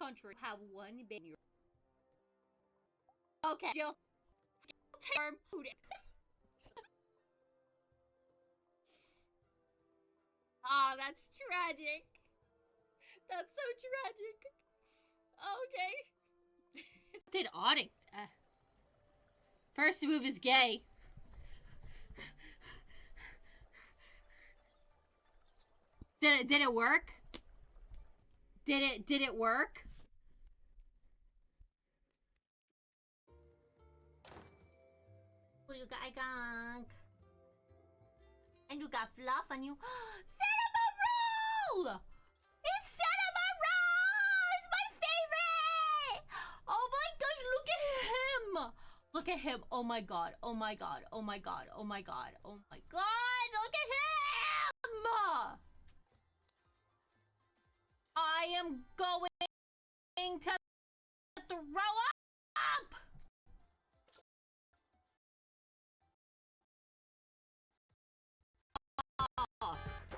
country have one baby. Okay, Jill. Term Ah, that's tragic. That's so tragic. Okay. Did audit. First move is gay. Did it work? Did it work? You got gunk. And you got fluff on you. Cinnamon roll! It's cinnamon roll! It's my favorite! Oh my gosh, look at him! Look at him. Oh my god. Oh my god. Oh my god. Oh my god. Oh my god. Look at him! I am going to throw up!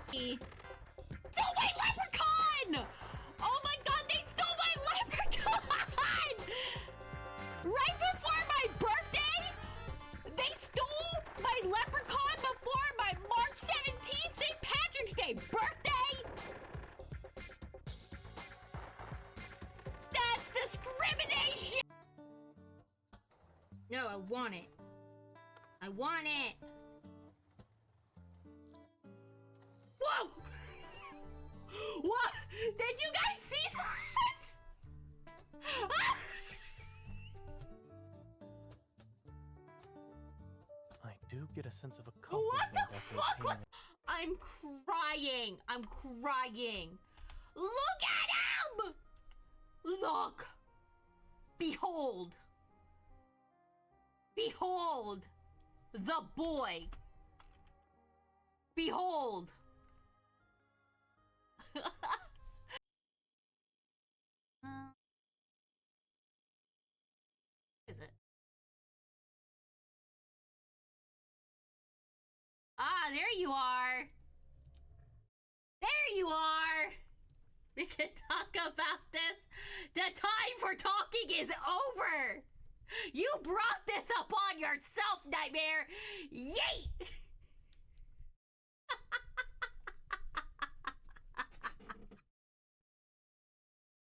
Stole my leprechaun! Oh my god, they stole my leprechaun! Right before my birthday, they stole my leprechaun before my March 17th St. Patrick's Day birthday! That's discrimination! No, I want it. I want it. Whoa! What? Did you guys see that? I do get a sense of accomplishment. What the fuck? I'm crying. I'm crying. Look at him! Look. Behold. Behold. The boy. Behold. Is it? Ah, there you are. There you are. We can talk about this. The time for talking is over. You brought this upon yourself, Nightmare. Yeet.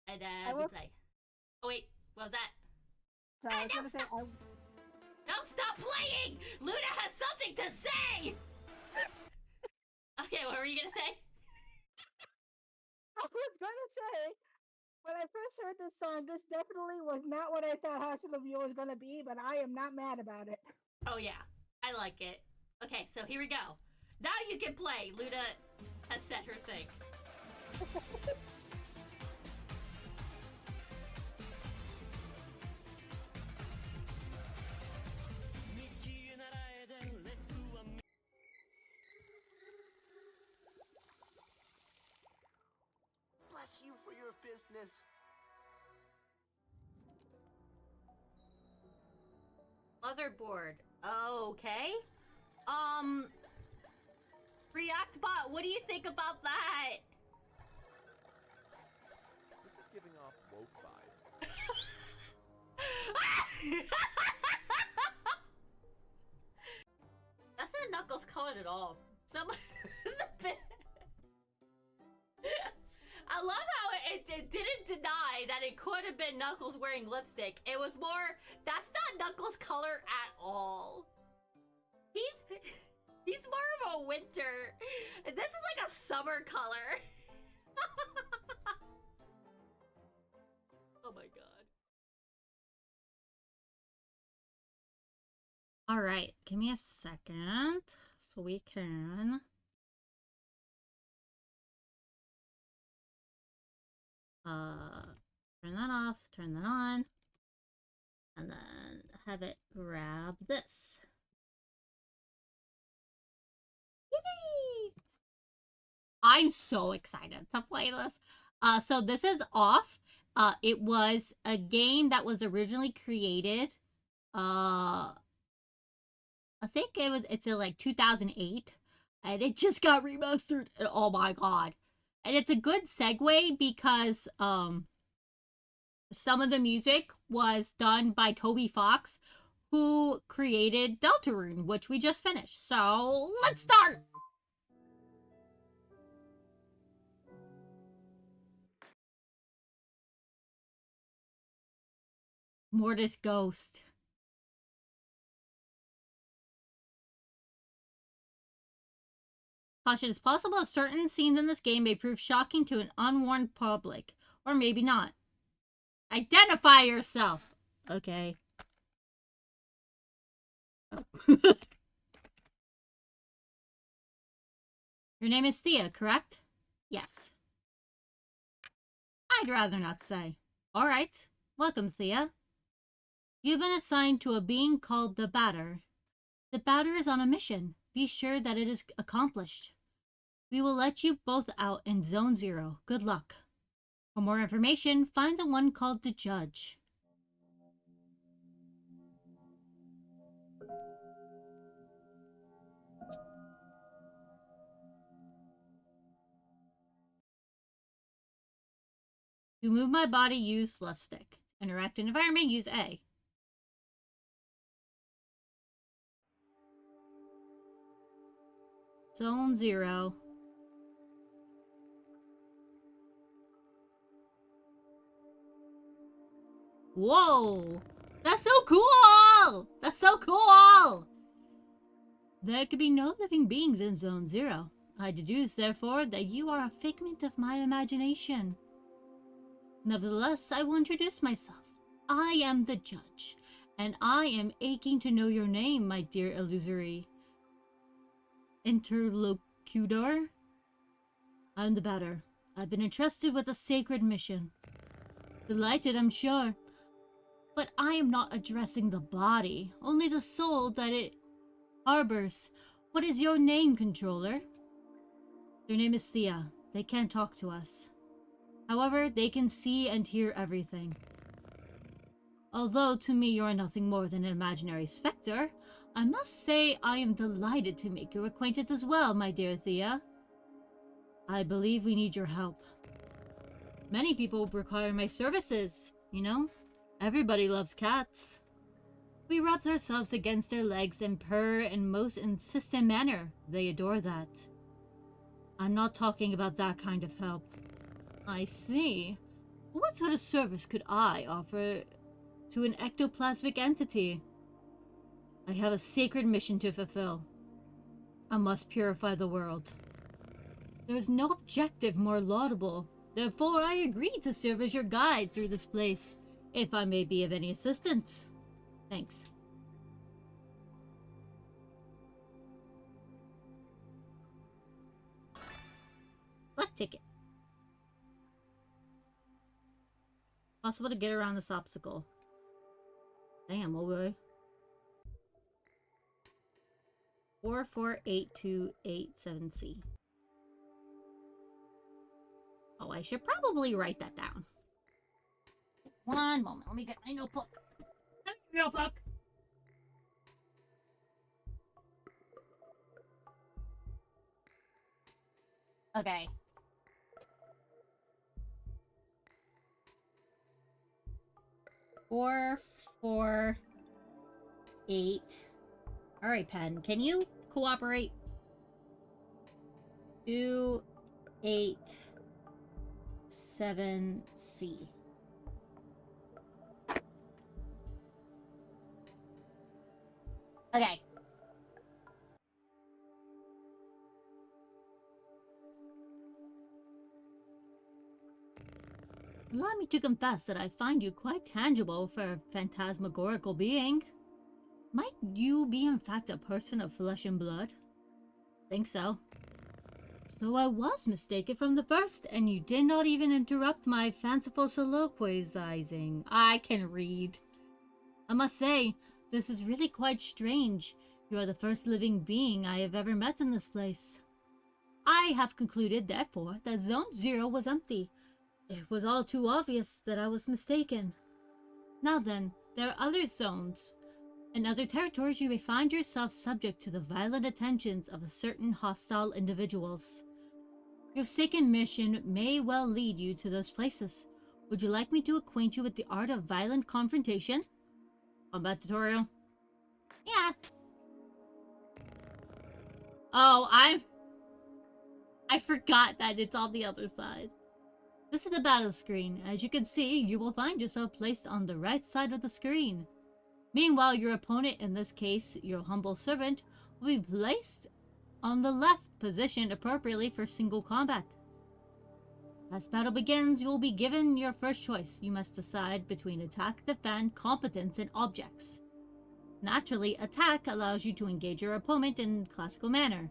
And we play. Oh wait, what was that? So I was gonna say, No, stop playing! Luna has something to say! Okay, what were you gonna say? I was gonna say, when I first heard this song, this definitely was not what I thought House of the View was gonna be, but I am not mad about it. Oh yeah, I like it. Okay, so here we go. Now you can play. Luna has said her thing. Bless you for your business. Motherboard. Okay. Reactbot, what do you think about that? This is giving off woke vibes. That's not Knuckles colored at all. I love how it didn't deny that it could have been Knuckles wearing lipstick. It was more, that's not Knuckles' color at all. He's more of a winter. This is like a summer color. Oh my god. All right, give me a second so we can turn that off, turn that on, and then have it grab this. Yippee! I'm so excited to play this. So this is off. It was a game that was originally created, I think it's in like 2008, and it just got remastered. And oh my god. And it's a good segue because Some of the music was done by Toby Fox, who created Deltarune, which we just finished. So let's start! Mortis Ghost. Caution, it's possible certain scenes in this game may prove shocking to an unwarned public. Or maybe not. Identify yourself! Okay. Oh. Your name is Thea, correct? Yes. I'd rather not say. Alright. Welcome, Thea. You've been assigned to a being called the Batter. The Batter is on a mission. Be sure that it is accomplished. We will let you both out in Zone 0. Good luck. For more information, find the one called the Judge. To move my body, use left stick. Interact in environment, use A. Zone 0. Whoa! That's so cool! That's so cool! There could be no living beings in Zone 0. I deduce, therefore, that you are a figment of my imagination. Nevertheless, I will introduce myself. I am the Judge, and I am aching to know your name, my dear illusory interlocutor. I'm the Batter. I've been entrusted with a sacred mission. Delighted, I'm sure. But I am not addressing the body, only the soul that it harbors. What is your name, controller? Their name is Thea. They can't talk to us. However, they can see and hear everything. Although to me you are nothing more than an imaginary specter, I must say I am delighted to make your acquaintance as well, my dear Thea. I believe we need your help. Many people require my services, you know? Everybody loves cats. We rub ourselves against their legs and purr in most insistent manner. They adore that. I'm not talking about that kind of help. I see. What sort of service could I offer to an ectoplasmic entity? I have a sacred mission to fulfill. I must purify the world. There is no objective more laudable. Therefore, I agree to serve as your guide through this place, if I may be of any assistance. Thanks. Black ticket. Possible to get around this obstacle. Damn, okay. 448287C. Oh, I should probably write that down. One moment. Let me get my notebook. Notebook. Okay. 448. All right, pen. Can you cooperate? 287C. Okay. Allow me to confess that I find you quite tangible for a phantasmagorical being. Might you be in fact a person of flesh and blood? Think so. So I was mistaken from the first, and you did not even interrupt my fanciful soliloquizing. I can read. I must say, this is really quite strange. You are the first living being I have ever met in this place. I have concluded, therefore, that Zone 0 was empty. It was all too obvious that I was mistaken. Now then, there are other zones. In other territories, you may find yourself subject to the violent attentions of certain hostile individuals. Your second mission may well lead you to those places, Would you like me to acquaint you with the art of violent confrontation? Combat tutorial? Yeah. Oh, I forgot that it's on the other side. This is the battle screen. As you can see, you will find yourself placed on the right side of the screen. Meanwhile, your opponent, in this case, your humble servant, will be placed on the left, positioned appropriately for single combat. As battle begins, you will be given your first choice. You must decide between attack, defend, competence, and objects. Naturally, attack allows you to engage your opponent in classical manner.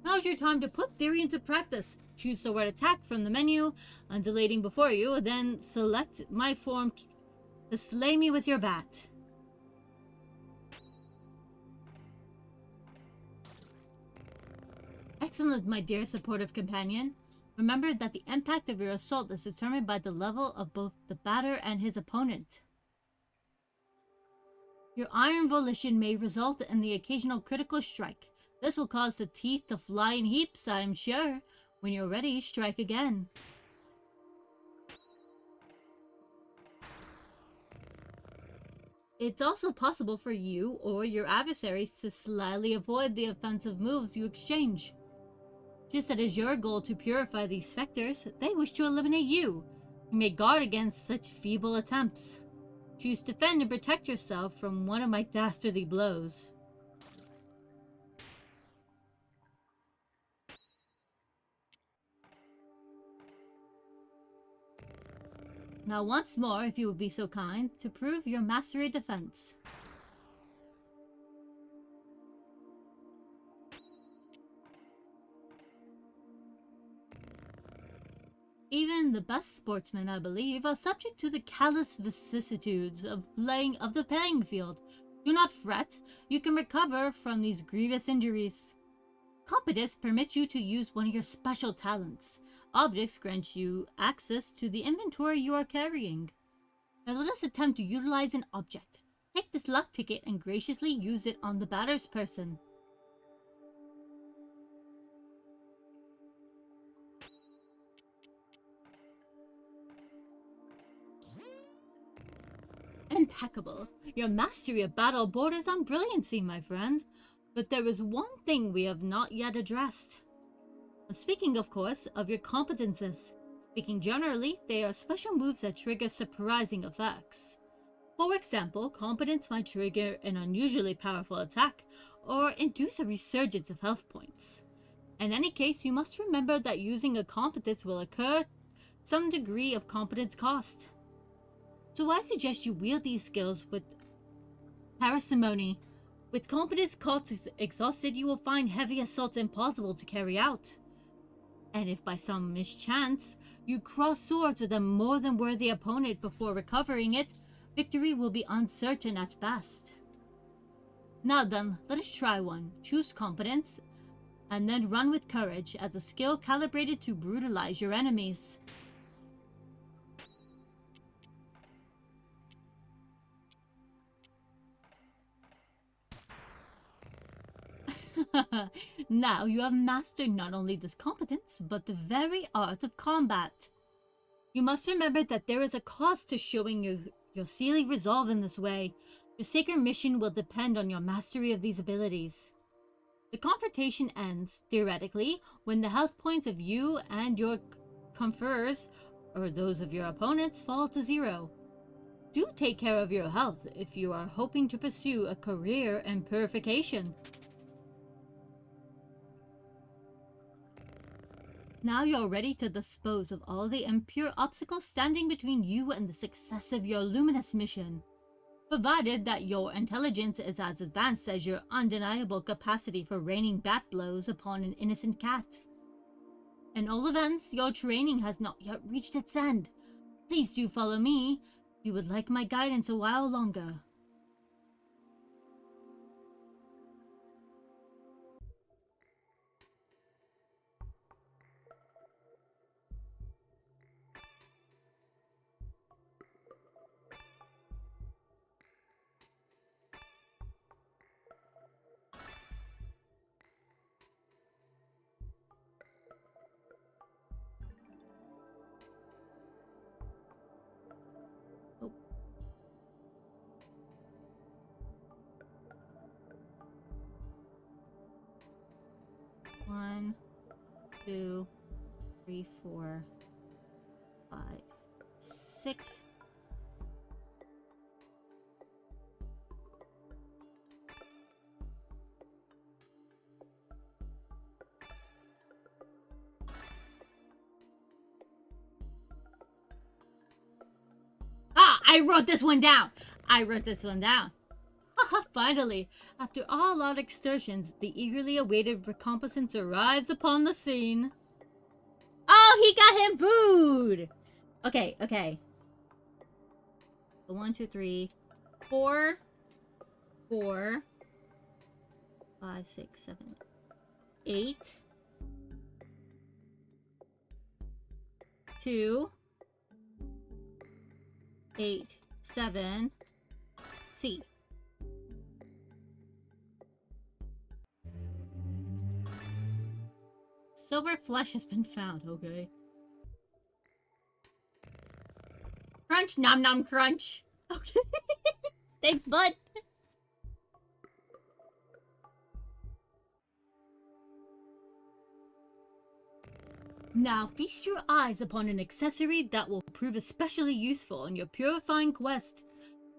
Now's your time to put theory into practice. Choose the word attack from the menu, undulating before you, then select my form to slay me with your bat. Excellent, my dear supportive companion. Remember that the impact of your assault is determined by the level of both the batter and his opponent. Your iron volition may result in the occasional critical strike. This will cause the teeth to fly in heaps, I am sure. When you're ready, strike again. It's also possible for you or your adversaries to slyly avoid the offensive moves you exchange. Just as it is your goal to purify these specters, they wish to eliminate you. You may guard against such feeble attempts. Choose to defend and protect yourself from one of my dastardly blows. Now once more, if you would be so kind, to prove your mastery of defense. Even the best sportsmen, I believe, are subject to the callous vicissitudes of the playing field. Do not fret, you can recover from these grievous injuries. Competence permits you to use one of your special talents. Objects grant you access to the inventory you are carrying. Now let us attempt to utilize an object. Take this luck ticket and graciously use it on the batter's person. Impeccable. Your mastery of battle borders on brilliancy, my friend. But there is one thing we have not yet addressed. Speaking, of course, of your competences. Speaking generally, they are special moves that trigger surprising effects. For example, competence might trigger an unusually powerful attack, or induce a resurgence of health points. In any case, you must remember that using a competence will incur some degree of competence cost. So I suggest you wield these skills with parsimony. With competence costs exhausted, you will find heavy assaults impossible to carry out. And if by some mischance you cross swords with a more than worthy opponent before recovering it, victory will be uncertain at best. Now then, let us try one. Choose competence, and then run with courage as a skill calibrated to brutalize your enemies. Now you have mastered not only this competence, but the very art of combat. You must remember that there is a cost to showing your seelie resolve in this way. Your sacred mission will depend on your mastery of these abilities. The confrontation ends, theoretically, when the health points of you and your conferers, or those of your opponents, fall to 0. Do take care of your health if you are hoping to pursue a career in purification. Now you're ready to dispose of all the impure obstacles standing between you and the success of your luminous mission. Provided that your intelligence is as advanced as your undeniable capacity for raining bat blows upon an innocent cat. In all events, your training has not yet reached its end. Please do follow me if you would like my guidance a while longer. 2, 3, 4, 5, 6. Ah, I wrote this one down. Finally, after all our exertions, the eagerly awaited recompense arrives upon the scene. Oh, he got him food! Okay. 1, 2, 3, 4, 4, 5, 6, 7, 8, 2, 8, 7, C. Silver flesh has been found, okay. Crunch, nom nom crunch. Okay. Thanks, bud. Now feast your eyes upon an accessory that will prove especially useful in your purifying quest,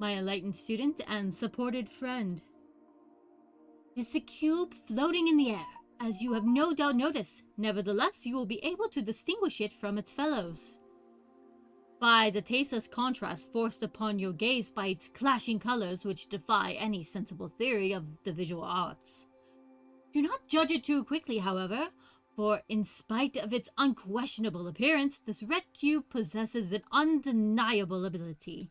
my enlightened student and supported friend. It's a cube floating in the air, as you have no doubt noticed. Nevertheless, you will be able to distinguish it from its fellows. By the tasteless contrast forced upon your gaze by its clashing colors which defy any sensible theory of the visual arts. Do not judge it too quickly, however, for in spite of its unquestionable appearance, this red cube possesses an undeniable ability.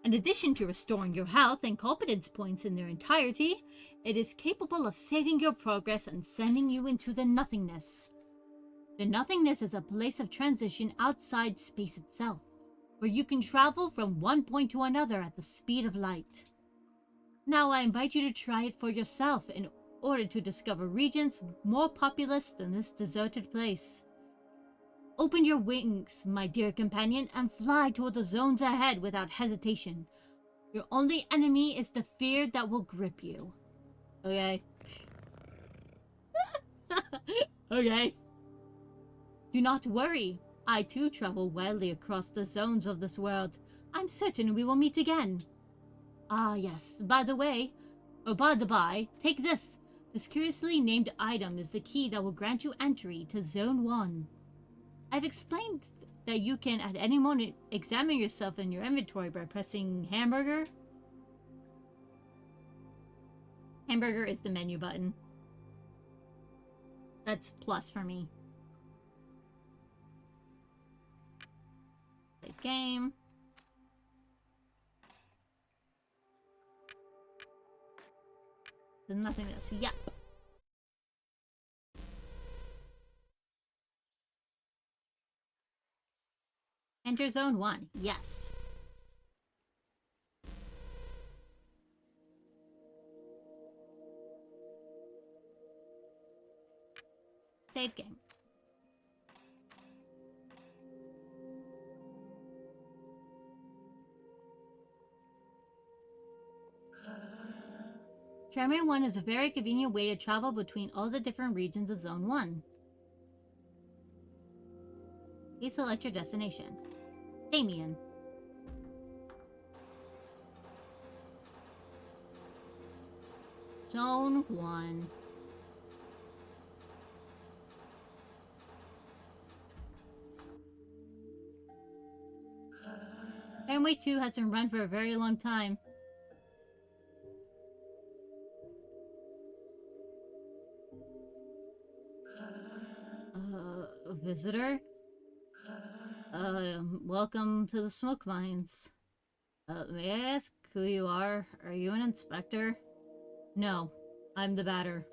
In addition to restoring your health and competence points in their entirety, it is capable of saving your progress and sending you into the nothingness. The nothingness is a place of transition outside space itself, where you can travel from one point to another at the speed of light. Now I invite you to try it for yourself in order to discover regions more populous than this deserted place. Open your wings, my dear companion, and fly toward the zones ahead without hesitation. Your only enemy is the fear that will grip you. Okay? Okay. Do not worry. I too travel widely across the zones of this world. I'm certain we will meet again. Ah yes, by the by, take this. This curiously named item is the key that will grant you entry to Zone 1. I've explained that you can at any moment examine yourself in your inventory by pressing hamburger. Hamburger is the menu button. That's plus for me. Play game. There's nothing else. Yep. Enter Zone 1. Yes. Save game. Tramway 1 is a very convenient way to travel between all the different regions of Zone 1. Please select your destination. Damien. Zone 1. Tramway 2 has been run for a very long time. Visitor? Welcome to the smoke mines. May I ask who you are? Are you an inspector? No, I'm the batter.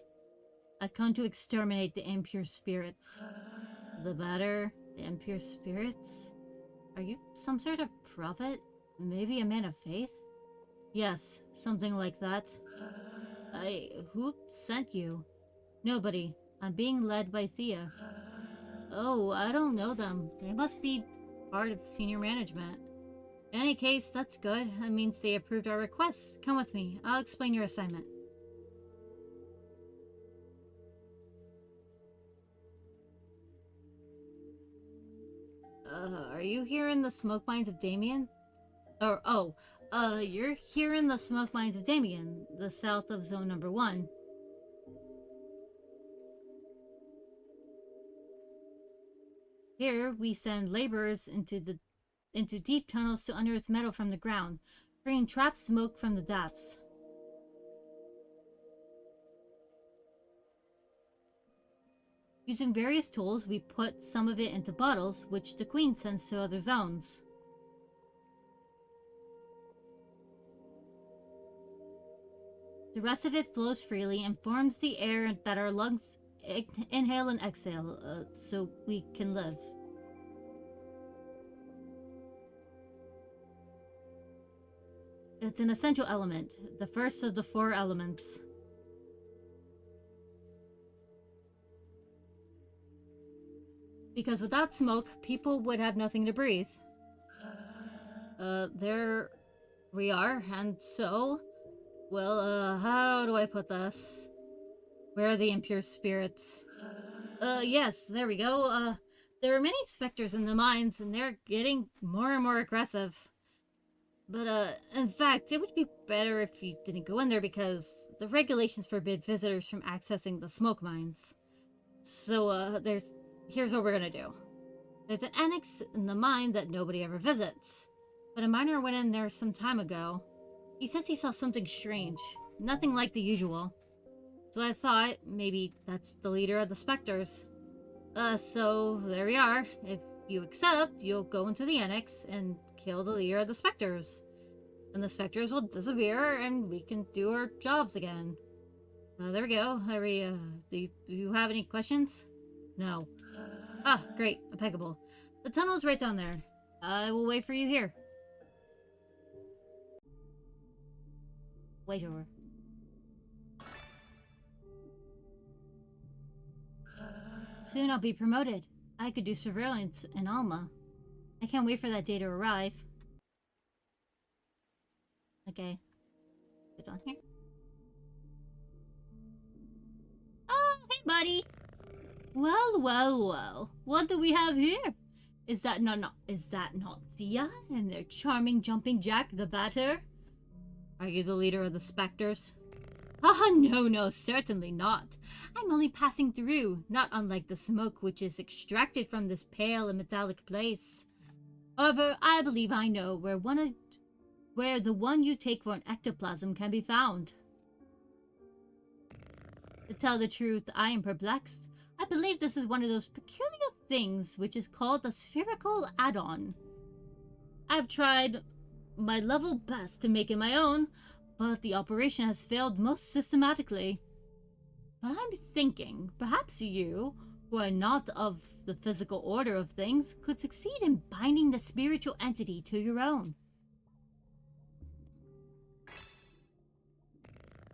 I've come to exterminate the impure spirits. The batter? The impure spirits? Are you some sort of prophet? Maybe a man of faith? Yes, something like that. Who sent you? Nobody. I'm being led by Thea. Oh, I don't know them. They must be part of senior management. In any case, that's good. That means they approved our requests. Come with me. I'll explain your assignment. are you here in the smoke mines of Damien? You're here in the smoke mines of Damien, the south of zone number 1. Here, we send laborers into deep tunnels to unearth metal from the ground, bringing trapped smoke from the depths. Using various tools, we put some of it into bottles, which the Queen sends to other zones. The rest of it flows freely and forms the air that our lungs inhale and exhale, so we can live. It's an essential element, the first of the 4 elements. Because without smoke, people would have nothing to breathe. There we are, and so... Well, how do I put this? Where are the impure spirits? Yes, there we go. There are many specters in the mines, and they're getting more and more aggressive. But, in fact, it would be better if you didn't go in there because the regulations forbid visitors from accessing the smoke mines. So, here's what we're gonna do. There's an annex in the mine that nobody ever visits. But a miner went in there some time ago. He says he saw something strange. Nothing like the usual. So I thought maybe that's the leader of the specters. So there we are. If you accept, you'll go into the annex and kill the leader of the specters. And the specters will disappear and we can do our jobs again. There we go. Do you have any questions? No. Ah, great. Impeccable. The tunnel's right down there. I will wait for you here. Wait over. Soon I'll be promoted. I could do surveillance in Alma. I can't wait for that day to arrive. Okay. Put it on here. Oh, hey buddy! Well, well, well. What do we have here? Is that not Thea and their charming jumping jack the batter? Are you the leader of the specters? Ah, no, certainly not. I'm only passing through, not unlike the smoke which is extracted from this pale and metallic place. However, I believe I know where the one you take for an ectoplasm can be found. To tell the truth, I am perplexed. I believe this is one of those peculiar things which is called the spherical add-on. I've tried my level best to make it my own, but the operation has failed most systematically. But I'm thinking, perhaps you, who are not of the physical order of things, could succeed in binding the spiritual entity to your own.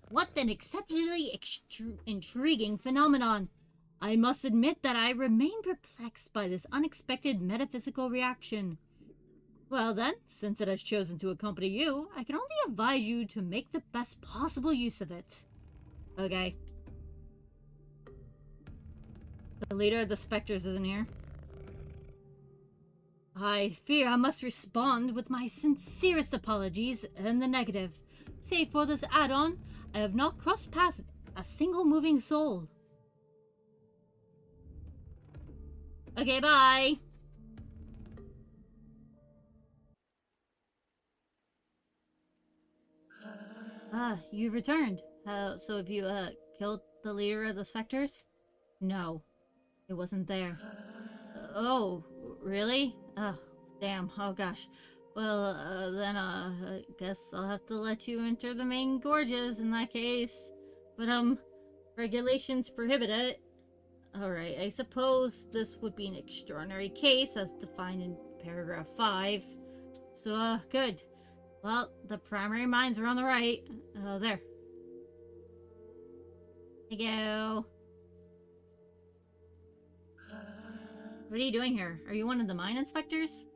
What an exceptionally intriguing phenomenon! I must admit that I remain perplexed by this unexpected metaphysical reaction. Well then, since it has chosen to accompany you, I can only advise you to make the best possible use of it. Okay. The leader of the specters isn't here. I fear I must respond with my sincerest apologies in the negative. Save for this add-on, I have not crossed past a single moving soul. Okay, bye! You returned. So have you, killed the leader of the specters? No, it wasn't there. Oh, really? Oh, damn. Oh, gosh. Well, then, I guess I'll have to let you enter the main gorges in that case. But, regulations prohibit it. Alright, I suppose this would be an extraordinary case as defined in paragraph 5. So, good. Well, the primary mines are on the right. There. There you go. What are you doing here? Are you one of the mine inspectors?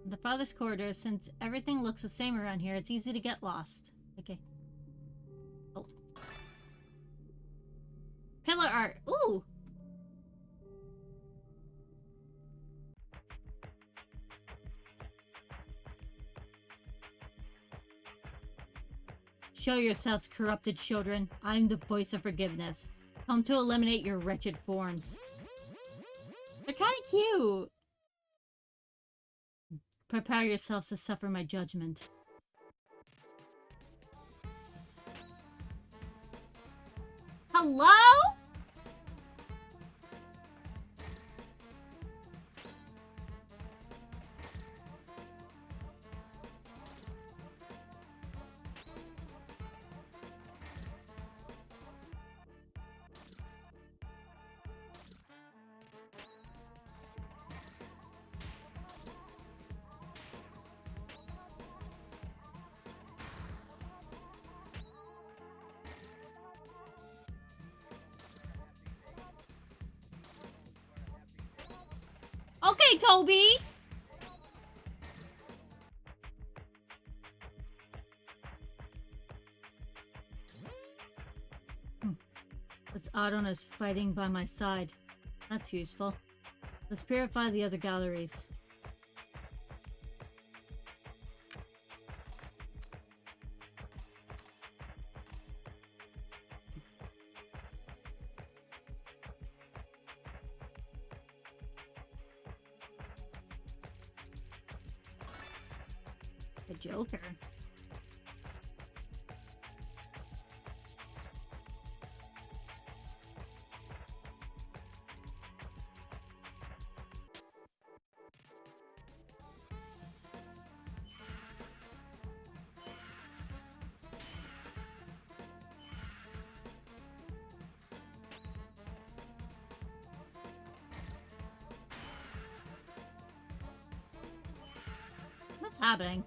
The farthest corridor, since everything looks the same around here, it's easy to get lost. Okay. Oh. Pillar art. Ooh. Show yourselves, corrupted children. I'm the voice of forgiveness. Come to eliminate your wretched forms. They're kind of cute. Prepare yourselves to suffer my judgment. Hello? Okay, Toby. This Audon is fighting by my side. That's useful. Let's purify the other galleries. The Joker. What's happening?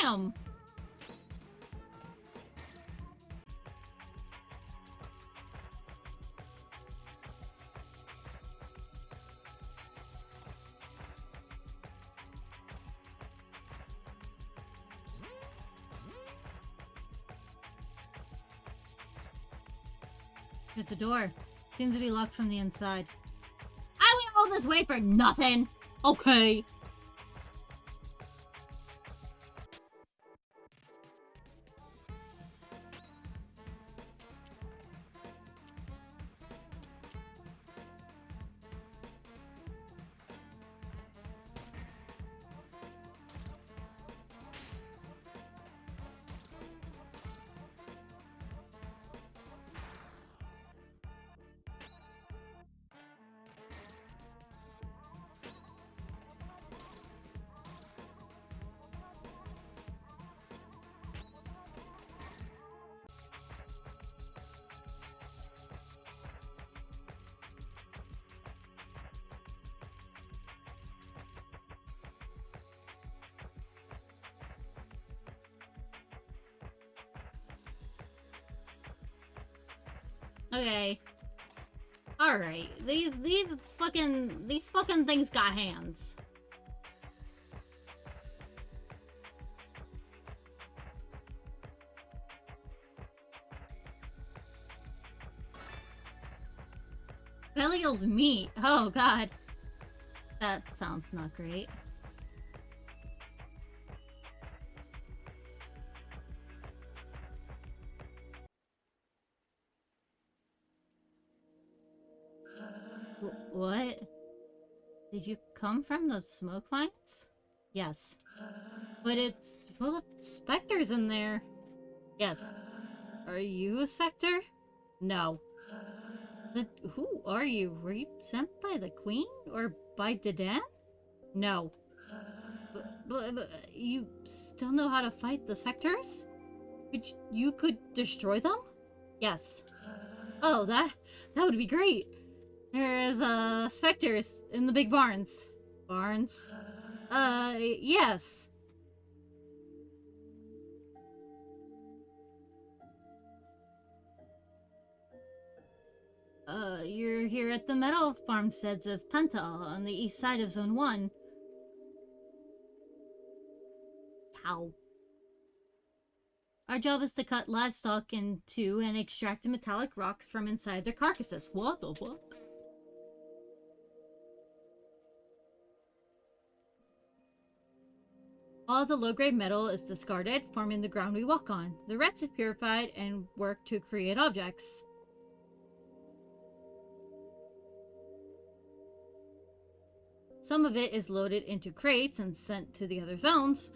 Damn! At the door. Seems to be locked from the inside. I went all this way for nothing! Okay. Okay. Alright. These fucking things got hands. Belial's meat. Oh god. That sounds not great. What? Did you come from those smoke mines? Yes. But it's full of specters in there. Yes. Are you a specter? No. Who are you? Were you sent by the queen? Or by Dedan? No. but you still know how to fight the specters? You could destroy them? Yes. Oh, that would be great. There is, specters in the big barns. Barns? Yes. You're here at the metal farmsteads of Penta on the east side of Zone 1. How? Our job is to cut livestock in two and extract the metallic rocks from inside their carcasses. What the fuck? All the low-grade metal is discarded, forming the ground we walk on. The rest is purified and worked to create objects. Some of it is loaded into crates and sent to the other zones,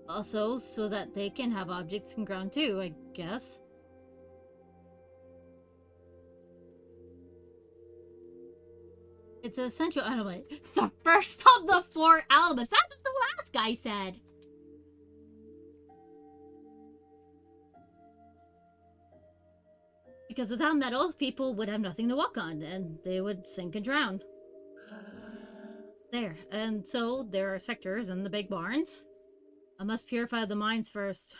also so that they can have objects in ground too, I guess. It's an essential element. It's the first of the 4 elements. That's what the last guy said. Because without metal, people would have nothing to walk on, and they would sink and drown. There, and so there are sectors in the big barns. I must purify the mines first.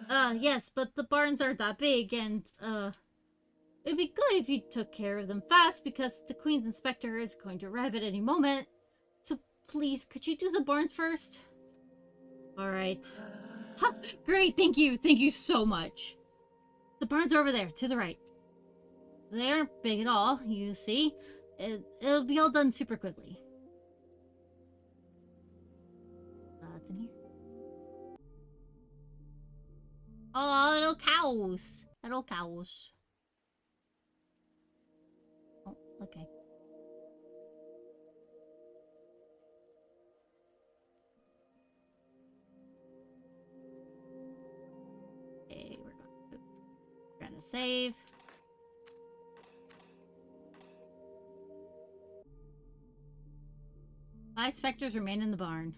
Yes, but the barns aren't that big, and, it'd be good if you took care of them fast, because the Queen's Inspector is going to arrive at any moment. So please, could you do the barns first? Alright. Ha! Great, thank you so much. The barns are over there, to the right. They aren't big at all, you see. It'll be all done super quickly. It's in here. Oh, little cows. Little cows. Oh, okay. Okay, we're gonna save. Five specters remain in the barn.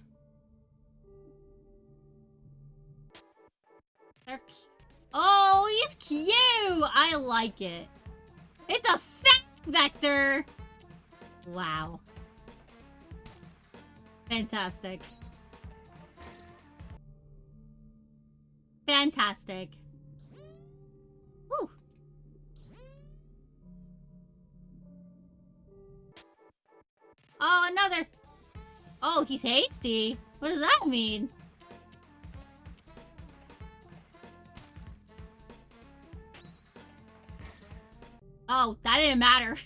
Oh, he's cute! I like it. It's a fat vector! Wow. Fantastic. Fantastic. Woo! Oh, another! Oh, he's hasty. What does that mean? Oh, that didn't matter.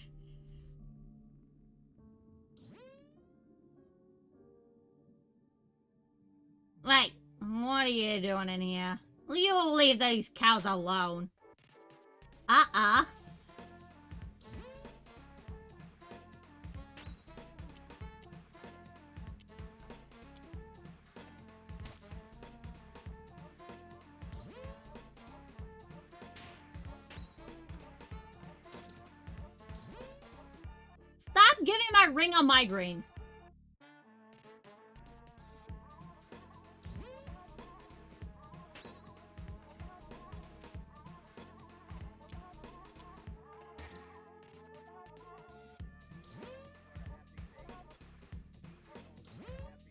Wait, what are you doing in here? You leave these cows alone. Stop giving my ring a migraine.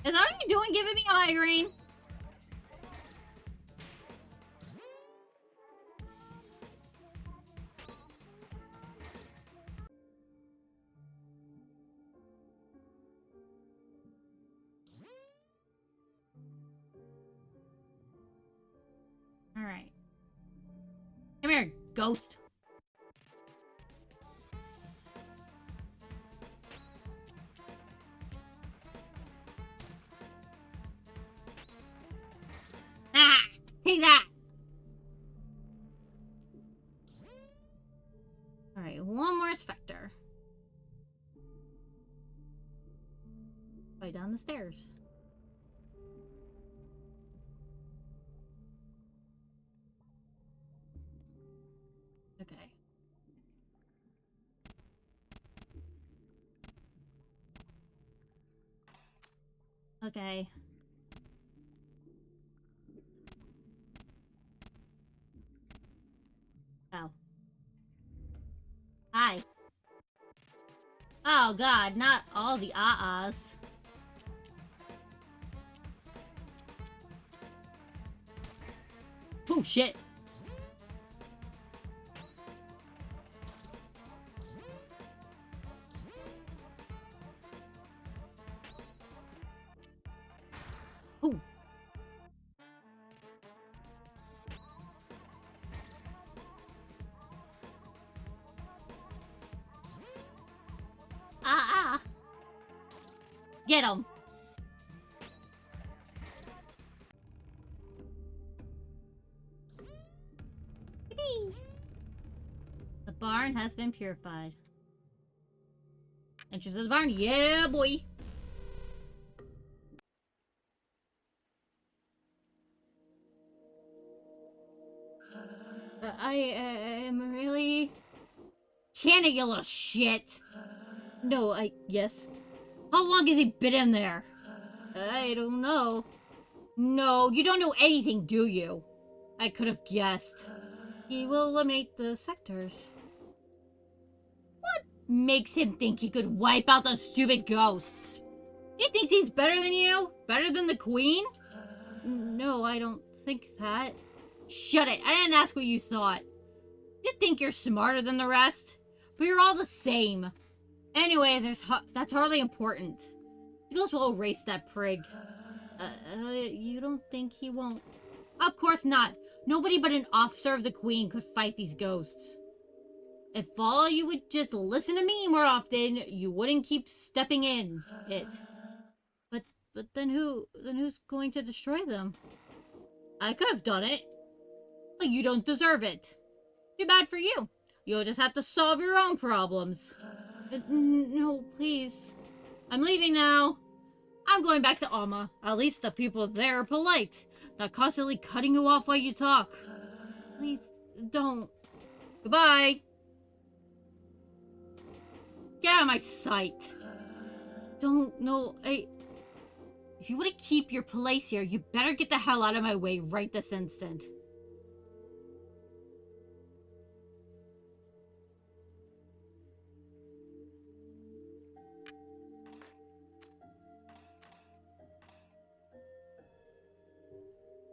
Is that what you're doing, giving me a migraine? Alright. Come here, ghost. Ah! Take that! Alright, one more specter. Right down the stairs. Okay. Okay. Oh god, not all the ah-ahs. Oh shit. Ooh. Ah. Get him. The barn has been purified. Entrance of the barn. Yeah, boy. I am really... Canada, you little shit. No, yes. How long has he been in there? I don't know. No, you don't know anything, do you? I could have guessed. He will eliminate the sectors. What makes him think he could wipe out those stupid ghosts? He thinks he's better than you? Better than the queen? No, I don't think that. Shut it. I didn't ask what you thought. You think you're smarter than the rest? But you're all the same. Anyway, that's hardly important. The ghost will erase that prig. You don't think he won't? Of course not. Nobody but an officer of the queen could fight these ghosts. If all you would just listen to me more often, you wouldn't keep stepping in it. But then who's going to destroy them? I could have done it. But you don't deserve it. Too bad for you. You'll just have to solve your own problems. No, please. I'm leaving now. I'm going back to Alma. At least the people there are polite. Not constantly cutting you off while you talk. Please, don't. Goodbye. Get out of my sight. Don't, no, If you want to keep your place here, you better get the hell out of my way right this instant.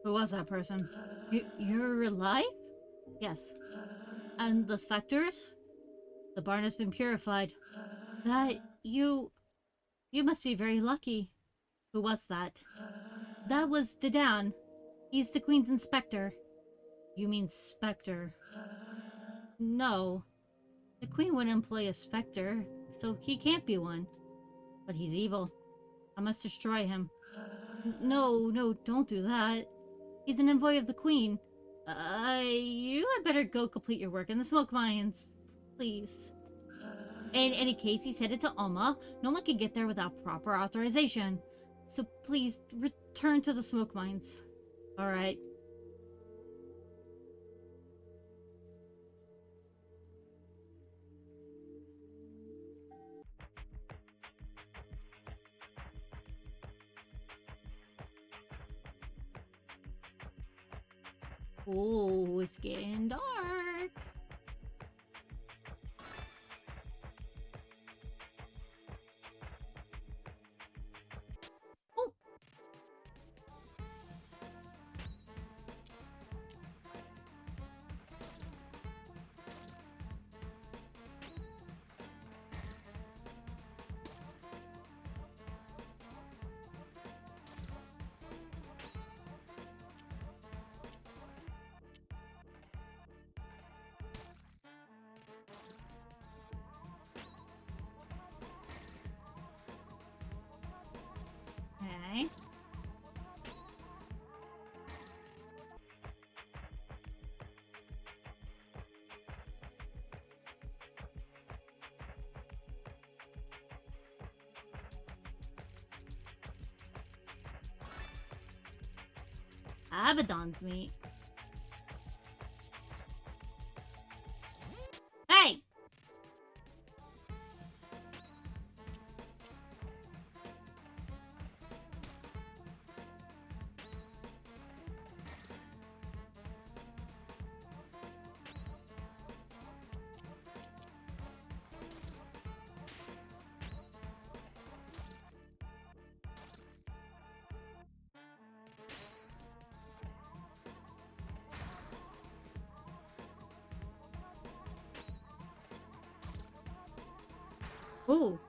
Who was that person? You're alive? Yes. And the specters? The barn has been purified. You must be very lucky. Who was that? That was Dedan. He's the Queen's inspector. You mean Spectre? No. The Queen wouldn't employ a Spectre, so he can't be one. But he's evil. I must destroy him. No, don't do that. He's an envoy of the Queen. You had better go complete your work in the smoke mines. Please. In any case, he's headed to Alma. No one can get there without proper authorization. So please, return to the smoke mines. Alright. Oh, it's getting dark. Oh. Okay. Abaddon's meat. Hey! Ooh.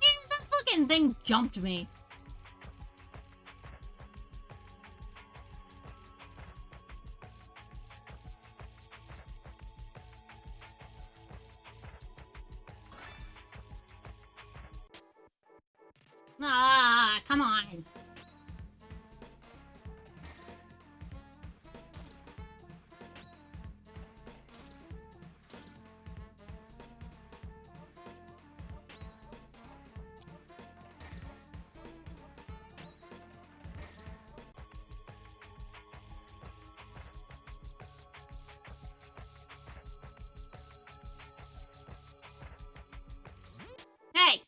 Man, that fucking thing jumped me. Ah, come on. Hey!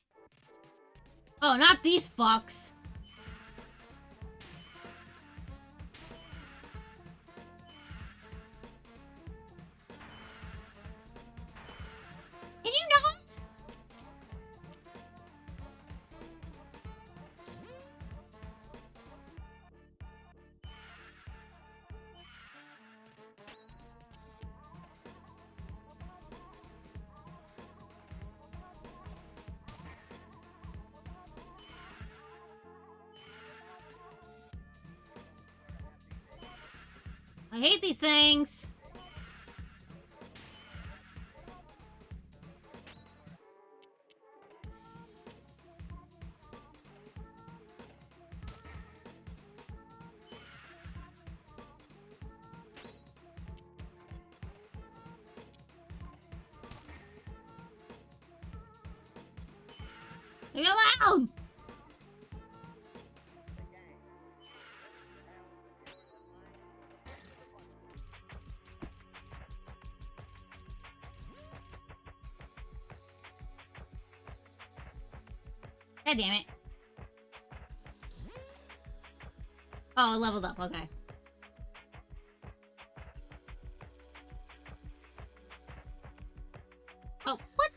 Oh, not these fucks. Can you not? I hate these things. Leave me alone! God damn it. Oh, it leveled up, okay. Oh, what?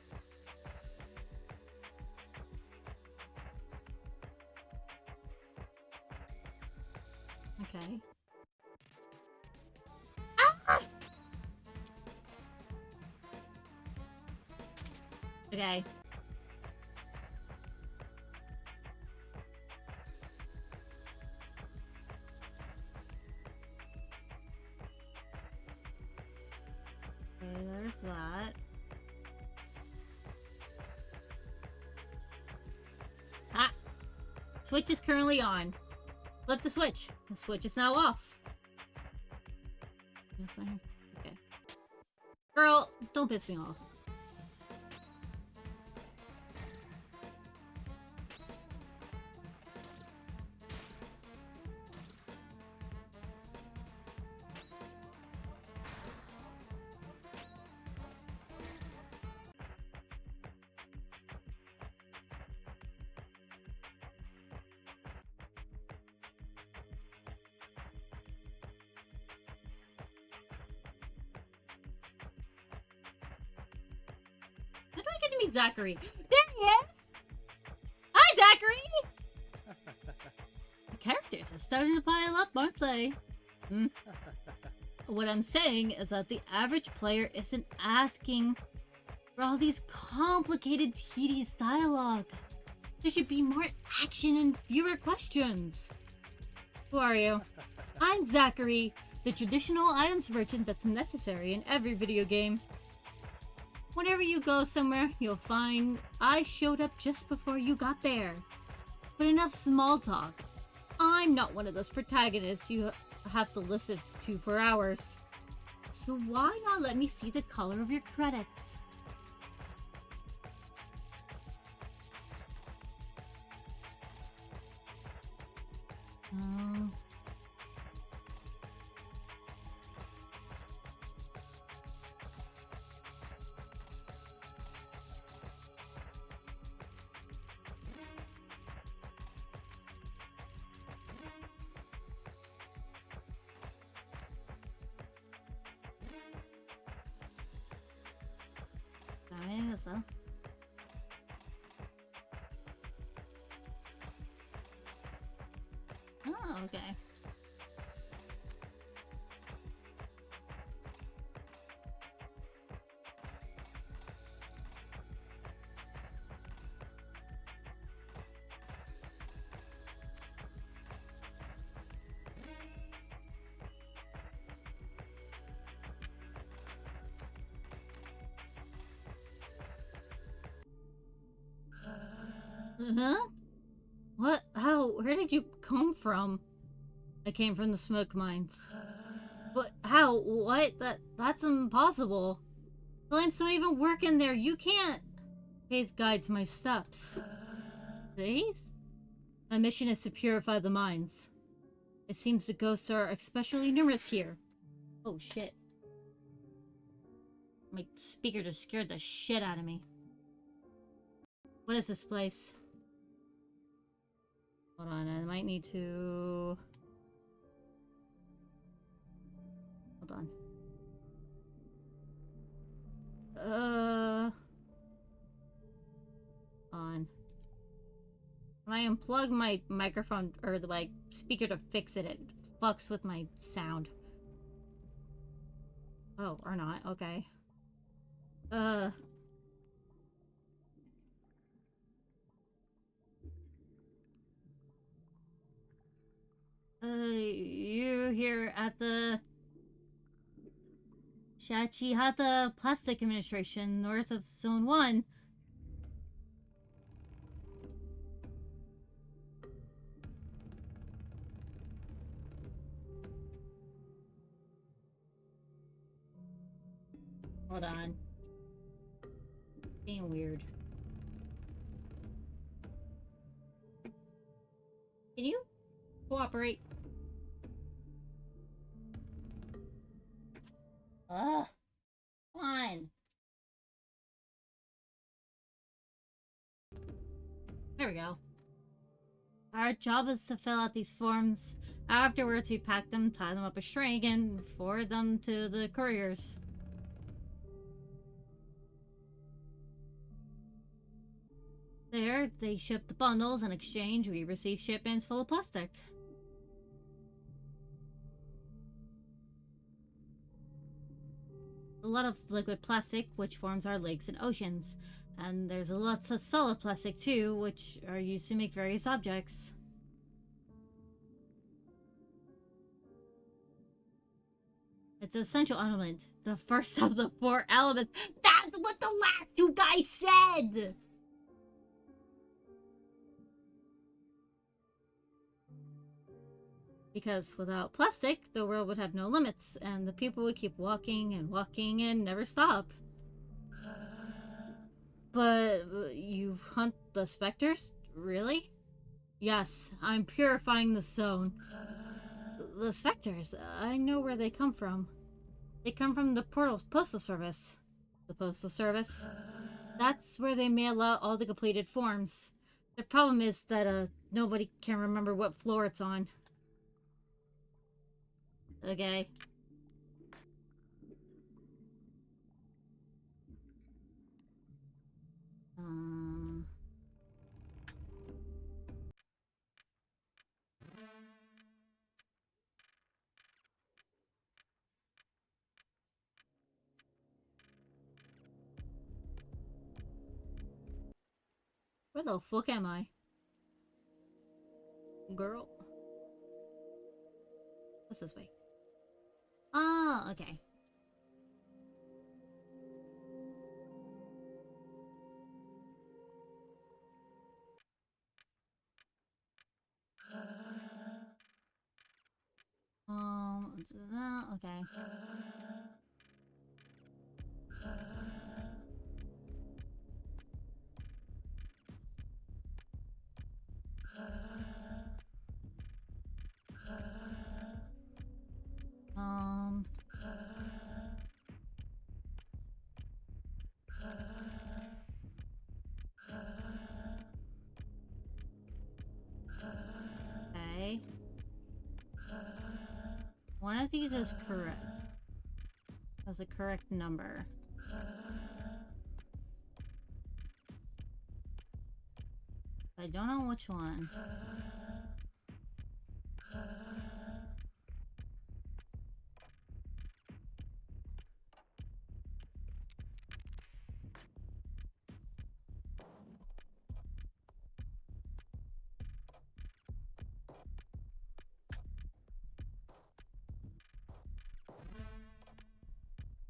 Okay. Ah! Okay. Okay, there's that. Ah! Switch is currently on. Flip the switch. The switch is now off. Yes, I am. Okay. Girl, don't piss me off. How do I get to meet Zachary? There he is! Hi, Zachary! The characters are starting to pile up, aren't they? Hmm. What I'm saying is that the average player isn't asking for all these complicated, tedious dialogue. There should be more action and fewer questions. Who are you? I'm Zachary, the traditional items merchant that's necessary in every video game. Whenever you go somewhere, you'll find I showed up just before you got there. But enough small talk. I'm not one of those protagonists you have to listen to for hours. So why not let me see the color of your credits? 다음에 해서 Huh? What? How? Where did you come from? I came from the smoke mines. But how? What? That's impossible. The lamps don't even work in there. You can't. Faith guides my steps. Faith? My mission is to purify the mines. It seems the ghosts are especially numerous here. Oh shit. My speaker just scared the shit out of me. What is this place? Hold on, I might need to... Hold on. On. When I unplug my microphone or the speaker to fix it, it fucks with my sound. Oh, or not. Okay. You're here at the Shachihata Plastic Administration, north of Zone 1. Hold on. Being weird. Can you cooperate? Ugh. Fine. There we go. Our job is to fill out these forms. Afterwards, we pack them, tie them up a string, and forward them to the couriers. There, they ship the bundles. In exchange, we receive shipments full of plastic. A lot of liquid plastic, which forms our lakes and oceans. And there's lots of solid plastic too, which are used to make various objects. It's an essential element. The first of the 4 elements. That's what the last 2 guys said! Because without plastic, the world would have no limits, and the people would keep walking and never stop. But you hunt the specters? Really? Yes, I'm purifying the zone. The specters, I know where they come from. They come from the postal service. The postal service? That's where they mail out all the completed forms. The problem is that nobody can remember what floor it's on. Okay. Where the fuck am I? Girl. What's this way? Ah, okay. Okay. Okay. One of these is correct. Has a correct number. I don't know which one.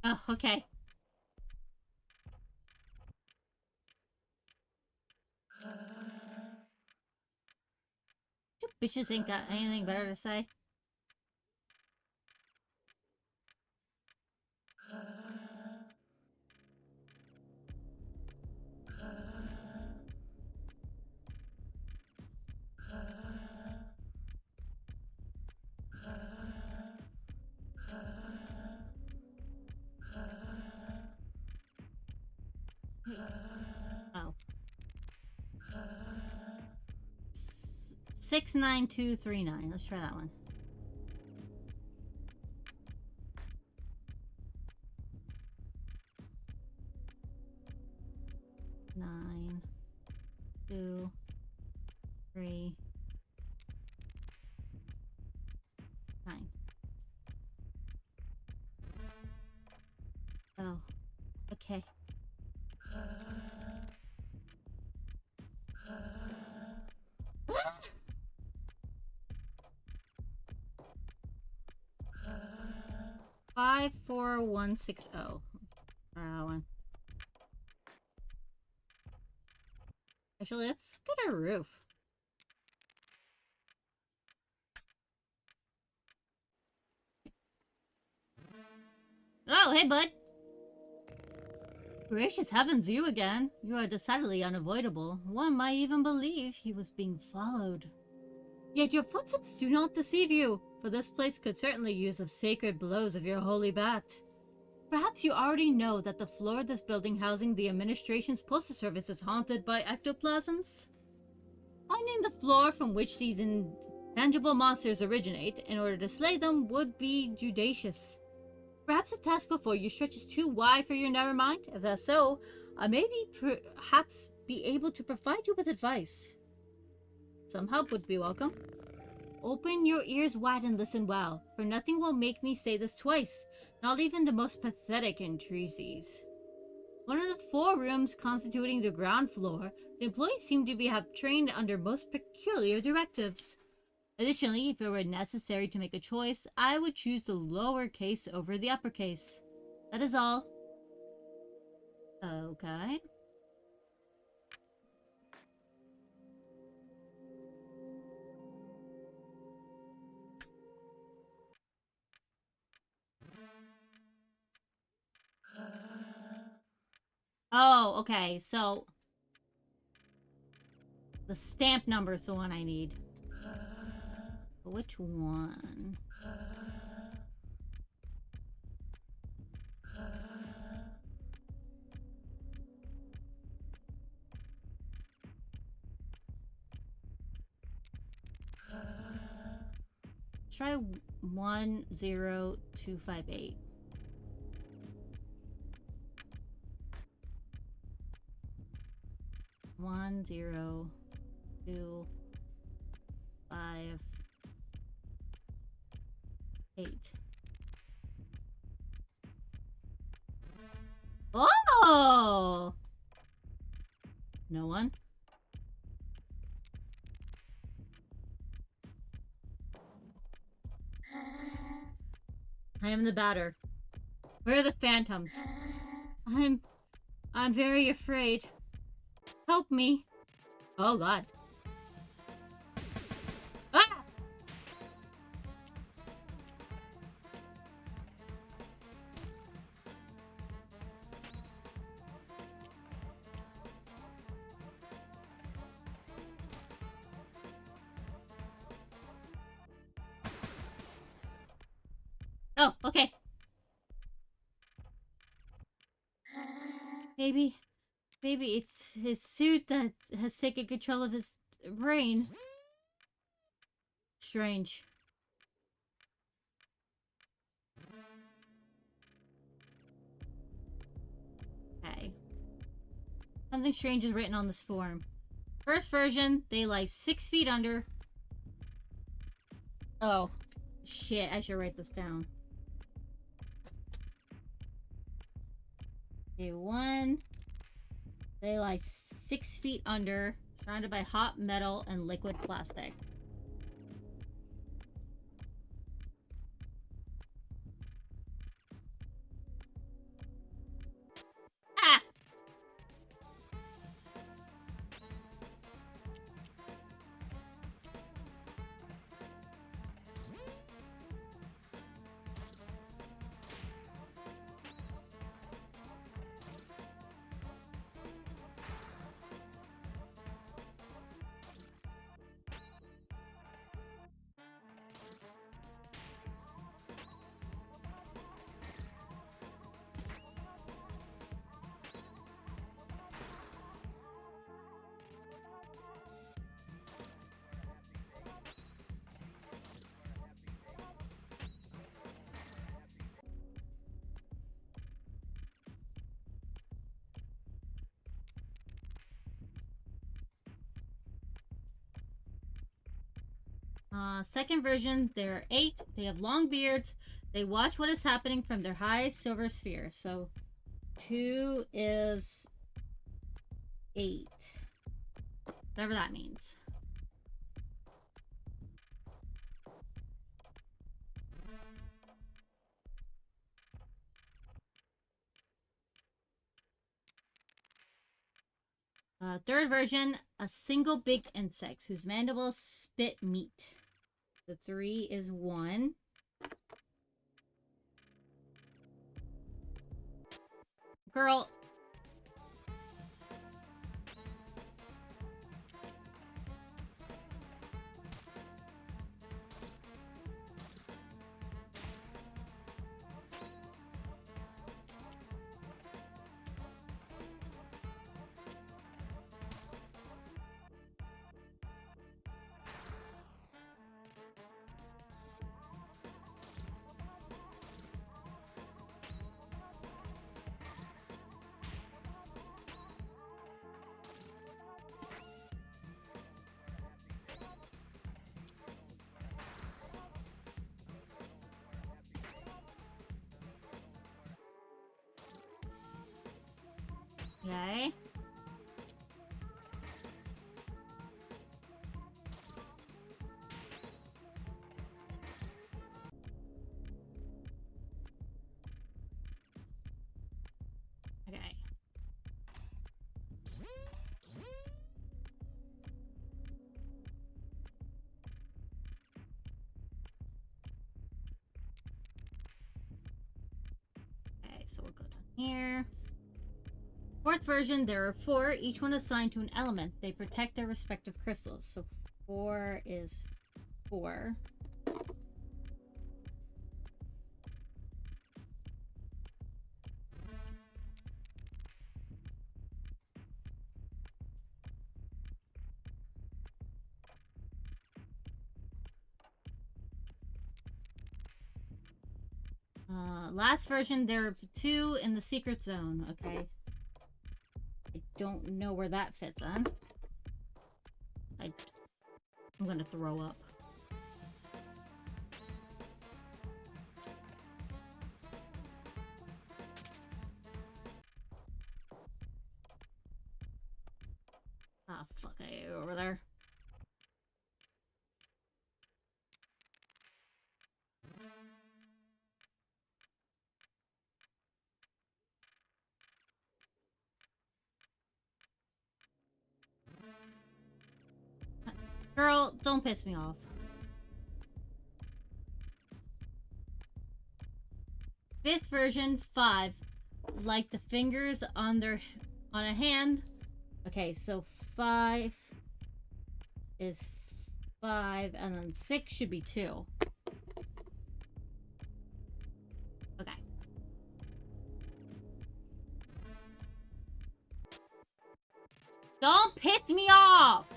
Oh, okay. bitches ain't got anything better to say. Oh. 69239. Let's try that one. Nine, 2, 3, 9. Oh, okay. Five, 4, 1, 6, 0. That one. Actually, let's get a roof. Oh, hey, bud. Gracious heavens, you again. You are decidedly unavoidable. One might even believe he was being followed. Yet your footsteps do not deceive you, for this place could certainly use the sacred blows of your holy bat. Perhaps you already know that the floor of this building housing the administration's postal service is haunted by ectoplasms. Finding the floor from which these intangible monsters originate in order to slay them would be judicious. Perhaps the task before you stretches too wide for your narrow mind? If that's so, I may perhaps be able to provide you with advice. Some help would be welcome. Open your ears wide and listen well, for nothing will make me say this twice, not even the most pathetic entreaties. One of the 4 rooms constituting the ground floor, the employees seem to have trained under most peculiar directives. Additionally, if it were necessary to make a choice, I would choose the lower case over the uppercase. That is all. Okay. Oh, okay, so the stamp number is the one I need. Which one? Try 10258. One, 0, 2, 5, 8. Oh! No one? I am the batter. Where are the phantoms? I'm very afraid. Help me. Oh god. Ah! Oh, okay. Maybe it's his suit that has taken control of his brain. Strange. Okay. Something strange is written on this form. First version, they lie 6 feet under. Oh. Shit, I should write this down. Okay, 1. They lie 6 feet under, surrounded by hot metal and liquid plastic. Ah! Second version, there are 8. They have long beards. They watch what is happening from their high silver sphere. So 2 is 8. Whatever that means. Third version, a single big insect whose mandibles spit meat. The 3 is 1. Girl. Okay. Okay. Okay, so we'll go down here. Fourth version, there are 4, each one assigned to an element. They protect their respective crystals. So 4 is 4. Last version, there are 2 in the secret zone. Okay. I don't know where that fits on. I'm gonna throw up. Ah, fuck, I over there. Girl, don't piss me off. Fifth version, 5. Like the fingers on a hand. Okay, so 5 is 5, and then 6 should be 2. Okay. Don't piss me off!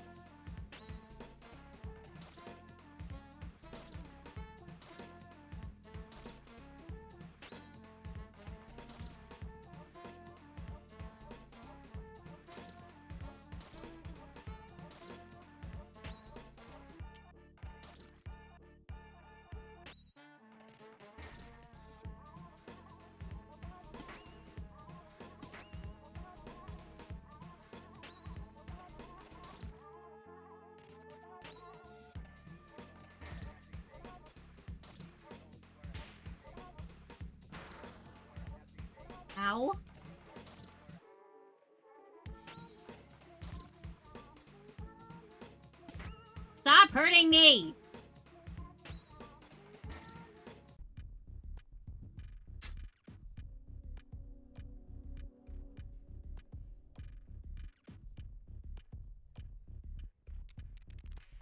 Ow. Stop hurting me!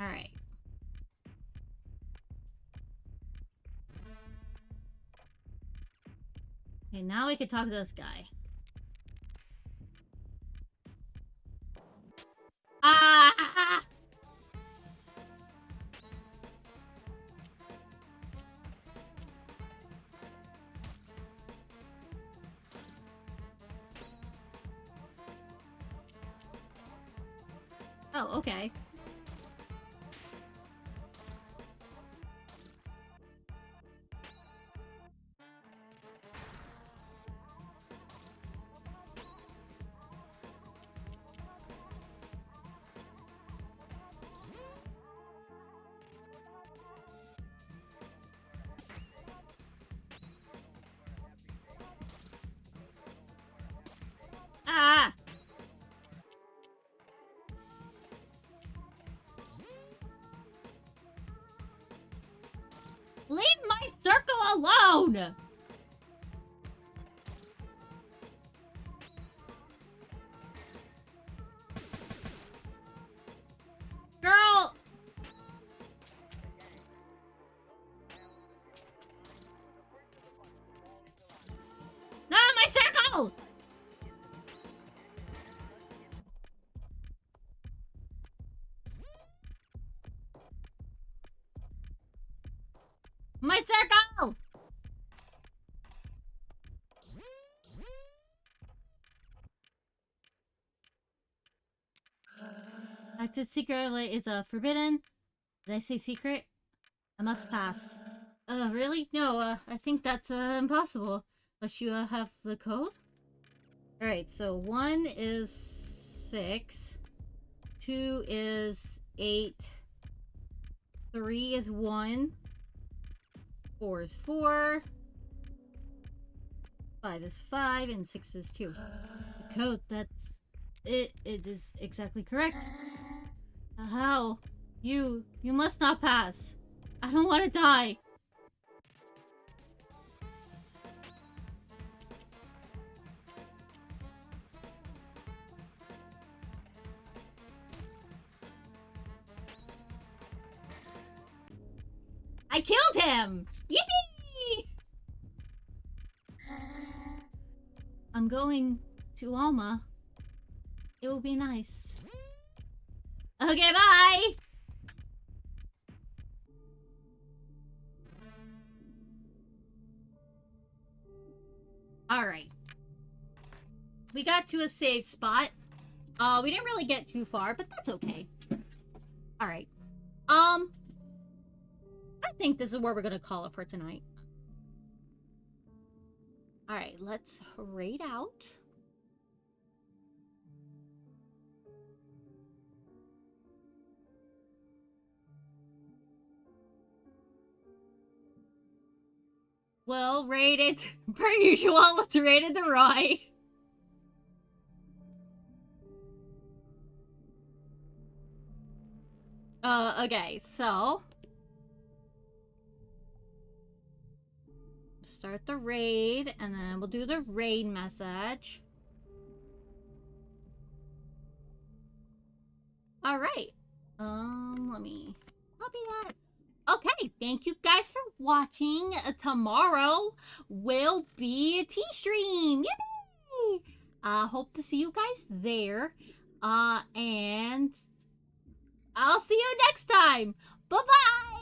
Alright. Okay, now we can talk to this guy. Ah! Oh, okay. Ah! Leave my circle alone! Girl! No, my circle! My circle! Exit secret is forbidden. Did I say secret? I must pass. Really? No, I think that's impossible. Unless you have the code? Alright, so 1 is 6. 2 is 8. 3 is 1. 4 is 4. 5 is 5, and 6 is 2. The code, that's... It is exactly correct. How? You must not pass. I don't want to die. I killed him! Yippee! I'm going to Alma. It will be nice. Okay, bye! Alright. We got to a safe spot. We didn't really get too far, but that's okay. Alright. I think this is where we're gonna call it for tonight. Alright, let's raid out. Well, rated per usual. Let's raid it to Roy. Okay, so start the raid, and then we'll do the raid message. All right. Let me copy that. Okay, thank you guys for watching. Tomorrow will be a tea stream. Yippee! Hope to see you guys there. And I'll see you next time. Bye-bye!